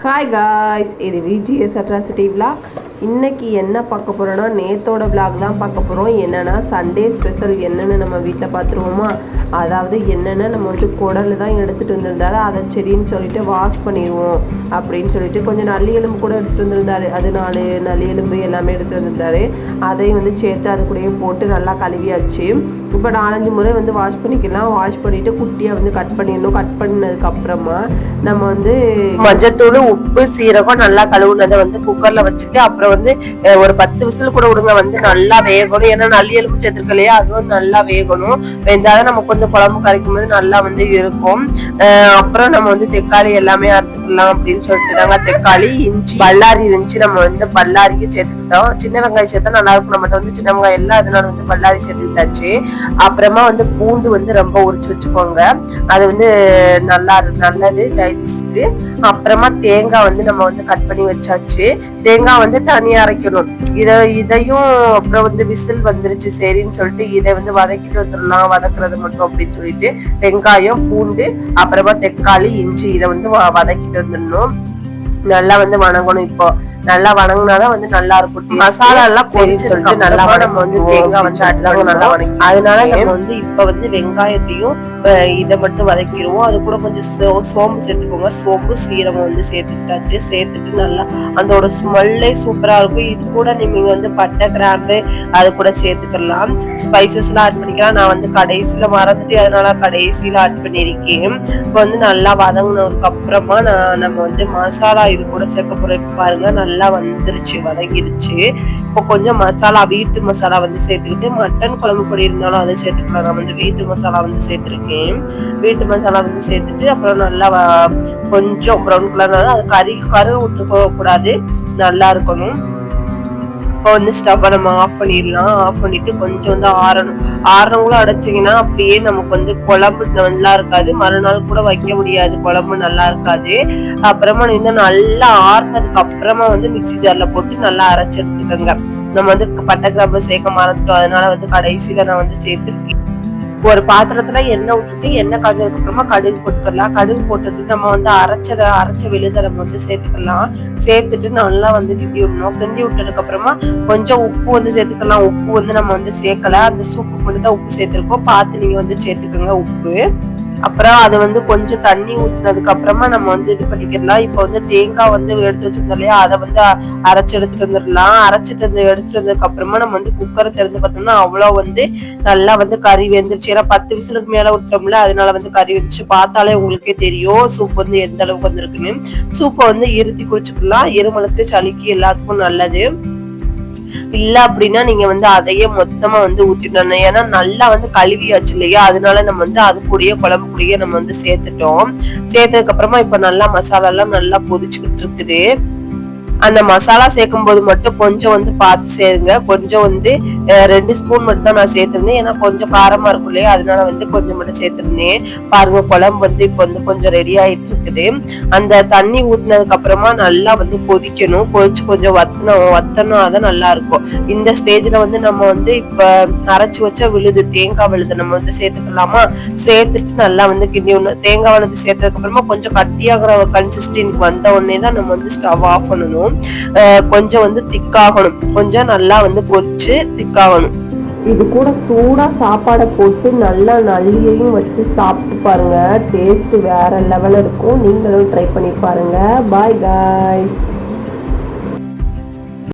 Hi guys, இது VGS atrocity vlog. இன்றைக்கி என்ன பார்க்க போகிறோன்னா, நேத்தோட விளாக் தான் பார்க்க போகிறோம். என்னென்னா சண்டே ஸ்பெஷல் என்னென்னு நம்ம வீட்டில் பார்த்துருவோமா. அதாவது என்னென்னா நம்ம வந்து குடல் தான் எடுத்துகிட்டு வந்திருந்தாரு. அதை சரின்னு சொல்லிட்டு வாஷ் பண்ணிடுவோம் அப்படின்னு சொல்லிட்டு கொஞ்சம் நல்லி எலும்பு கூட எடுத்துகிட்டு வந்திருந்தாரு. அது 4 நல்லி எலும்பு எல்லாமே எடுத்துகிட்டு வந்திருந்தாரு. அதையும் வந்து சேர்த்து அது கூடயே போட்டு நல்லா கழுவியாச்சு. இப்போ 4-5 முறை வந்து வாஷ் பண்ணிக்கலாம். வாஷ் பண்ணிவிட்டு குட்டியாக வந்து கட் பண்ணிடணும். கட் பண்ணதுக்கப்புறமா நம்ம வந்து மஞ்சத்தூள், உப்பு, சீரகம் நல்லா கழுவுனதை வந்து குக்கரில் வச்சுட்டு அப்புறம் வந்து ஒரு 10 விசில் கூட விடுங்க. வந்து நல்லா வேகணும். ஏன்னா நல்லி எலும்பு சேர்த்துருக்கு இல்லையா, அதுவும் நல்லா வேகணும். வெந்தாதான் நமக்கு வந்து குழம்பு கரைக்கும் போது நல்லா வந்து இருக்கும். அப்புறம் நம்ம வந்து தக்காளி எல்லாமே அறுத்துக்கலாம் அப்படின்னு சொல்லிட்டு தாங்க. தக்காளி, இஞ்சி, பல்லாரி இருந்துச்சு. நம்ம வந்து பல்லாரியும் சேர்த்துக்கிட்டோம். சின்ன வெங்காயம் சேர்த்தா நல்லா இருக்கும். நம்மகிட்ட வந்து சின்ன வெங்காயம் எல்லாம், அதனால வந்து பல்லாரி சேர்த்துக்கிட்டாச்சு. அப்புறமா வந்து பூண்டு வந்து ரொம்ப உரிச்சு வச்சுக்கோங்க. அது வந்து நல்லது டைஜஸ்ட்க்கு. அப்புறமா தேங்காய் வந்து நம்ம வந்து கட் பண்ணி வச்சாச்சு. தேங்காய் வந்து தனியா அரைக்கணும். இதையும் அப்புறம் வந்து விசில் வந்துருச்சு சரின்னு சொல்லிட்டு இதை வந்து வதக்கிட்டு வந்துடலாம். வதக்குறது மட்டும் அப்படின்னு சொல்லிட்டு வெங்காயம், பூண்டு, அப்புறமா தக்காளி, இஞ்சி இதை வந்து வதக்கிட்டு வந்துடணும். நல்லா வந்து வணங்கணும். இப்போ நல்லா வணங்கினாதான் வந்து நல்லா இருக்கும். மசாலா எல்லாம் பொரிச்சு சொல்லிட்டு நல்லா நம்ம வந்து தேங்காய் வந்து அதுதாங்க நல்லா வணங்கி. அதனால நம்ம வந்து இப்ப வந்து வெங்காயத்தையும் இதை மட்டும் வதக்கிடுவோம். அது கூட கொஞ்சம் சோம்பு சேர்த்துக்கோங்க. சோம்பு, சீரகம் வந்து சேர்த்துக்கிட்டாச்சு. சேர்த்துட்டு நல்லா அதோட ஸ்மெல்லே சூப்பரா இருக்கும். இது கூட நீங்க வந்து பட்டை, கிராம்பு அது கூட சேர்த்துக்கலாம். ஸ்பைசஸ் எல்லாம் ஆட் பண்ணிக்கலாம். நான் வந்து கடைசியில மறந்துட்டு அதனால கடைசியில ஆட் பண்ணிருக்கேன். இப்போ வந்து நல்லா வதங்கினதுக்கு அப்புறமா நம்ம வந்து மசாலா இது கூட சேர்க்க போறோம். பாருங்க நல்லா வந்துருச்சு, வதங்கிருச்சு. இப்போ கொஞ்சம் மசாலா, வீட்டு மசாலா வந்து சேர்த்துக்கிட்டு, மட்டன் குழம்பு பொடி இருந்தாலும் அதை சேர்த்துக்கலாம். நான் வந்து வீட்டு மசாலா வந்து சேர்த்துருக்கேன். வீட்டு மசாலா வந்து சேர்த்துட்டு அப்புறம் நல்லா கொஞ்சம் ப்ரௌன் கலர், அது கரு விட்டுக்க கூடாது, நல்லா இருக்கணும். இப்போ வந்து ஸ்டவ்வை நம்ம ஆஃப் பண்ணிடலாம். ஆஃப் பண்ணிட்டு கொஞ்சம் வந்து ஆறணுங்களும் அடைச்சிங்கன்னா அப்படியே நமக்கு வந்து குழம்பு நல்லா இருக்காது. மறுநாள் கூட வைக்க முடியாது, குழம்பு நல்லா இருக்காது. அப்புறமா நீங்க நல்லா ஆறுனதுக்கு அப்புறமா வந்து மிக்சி ஜார்ல போட்டு நல்லா அரைச்சி எடுத்துக்கோங்க. நம்ம வந்து பட்டை, கிராம்பு சேர்க்க மறந்துட்டோம். அதனால வந்து கடைசியில நான் வந்து சேர்த்துருக்கேன். ஒரு பாத்திரத்துல எண்ணெய் விட்டுட்டு எண்ணெய் காய்ச்சதுக்கு அப்புறமா கடுகு போட்டுக்கலாம். கடுகு போட்டதுக்கு நம்ம வந்து அரைச்ச விழுத நம்ம வந்து சேர்த்துக்கலாம். சேர்த்துட்டு நல்லா வந்து கிண்டி விடணும். கிண்டி விட்டதுக்கு அப்புறமா கொஞ்சம் உப்பு வந்து சேர்த்துக்கலாம். உப்பு வந்து நம்ம வந்து சேர்க்கல, அந்த சூப்பு மட்டும் தான் உப்பு சேர்த்திருக்கோம். பார்த்து நீங்க வந்து சேர்த்துக்கோங்க உப்பு. அப்புறம் அது வந்து கொஞ்சம் தண்ணி ஊத்துனதுக்கு அப்புறமா நம்ம வந்து இது பண்ணிக்கலாம். இப்போ வந்து தேங்காய் வந்து எடுத்து வச்சிருந்தோம் இல்லையா, அதை வந்து அரைச்சு எடுத்துட்டு வந்துடலாம். எடுத்துட்டு வந்ததுக்கு அப்புறமா நம்ம வந்து குக்கரை திறந்து பார்த்தோம்னா அவ்வளவு வந்து நல்லா வந்து கறி வெந்துருச்சு. ஏன்னா 10 விசிலுக்கு மேல விட்டோம்ல, அதனால வந்து கறி வெந்துச்சு. பார்த்தாலே உங்களுக்கே தெரியும் சூப் வந்து எந்த அளவுக்கு வந்திருக்குன்னு. சூப்பை வந்து இருத்தி குடிச்சுக்கலாம். இருமலுக்கு, சளிக்கு எல்லாத்துக்கும் நல்லது. இல்ல அப்படின்னா நீங்க வந்து அதையே மொத்தமா வந்து ஊத்திடணும். ஏன்னா நல்லா வந்து கழுவியாச்சு இல்லையா, அதனால நம்ம வந்து அது கூடயே குழம்பு கூடயே நம்ம வந்து சேர்த்துட்டோம். சேர்த்ததுக்கு அப்புறமா இப்ப நல்லா மசாலா எல்லாம் நல்லா கொதிச்சுக்கிட்டு இருக்குது. அந்த மசாலா சேர்க்கும் போது மட்டும் கொஞ்சம் வந்து பார்த்து சேருங்க. கொஞ்சம் வந்து 2 ஸ்பூன் மட்டும் தான் நான் சேர்த்திருந்தேன். ஏன்னா கொஞ்சம் காரமா இருக்கும் இல்லையா, அதனால வந்து கொஞ்சம் மட்டும் சேர்த்திருந்தேன். பாருங்க குழம்பு வந்து இப்போ வந்து கொஞ்சம் ரெடி ஆயிட்டு இருக்குது. அந்த தண்ணி ஊத்தினதுக்கு அப்புறமா நல்லா வந்து கொதிக்கணும். கொதிச்சு கொஞ்சம் வத்தணும் அதான் நல்லா இருக்கும். இந்த ஸ்டேஜ்ல வந்து நம்ம வந்து இப்ப அரைச்சு வச்ச தேங்காய் விழுது நம்ம வந்து சேர்த்துக்கலாமா. சேர்த்துட்டு நல்லா வந்து கிண்டி விடணும். தேங்காய் விழுது சேர்த்ததுக்கு அப்புறமா கொஞ்சம் கட்டியாகிற கன்சிஸ்டன்சிக்கு வந்த உடனே தான் நம்ம வந்து ஸ்டவ் ஆஃப் பண்ணணும். கொஞ்சம் வந்து திக்காகணும். கொஞ்சம் நல்லா வந்து கொதிச்சு திக்காகணும். இது கூட சூடா சாப்பாடை போட்டு நல்லா நல்லியையும் வச்சு சாப்பிட்டு பாருங்க. டேஸ்ட் வேற லெவல்ல இருக்கும். நீங்களும் ட்ரை பண்ணி பாருங்க. Bye guys.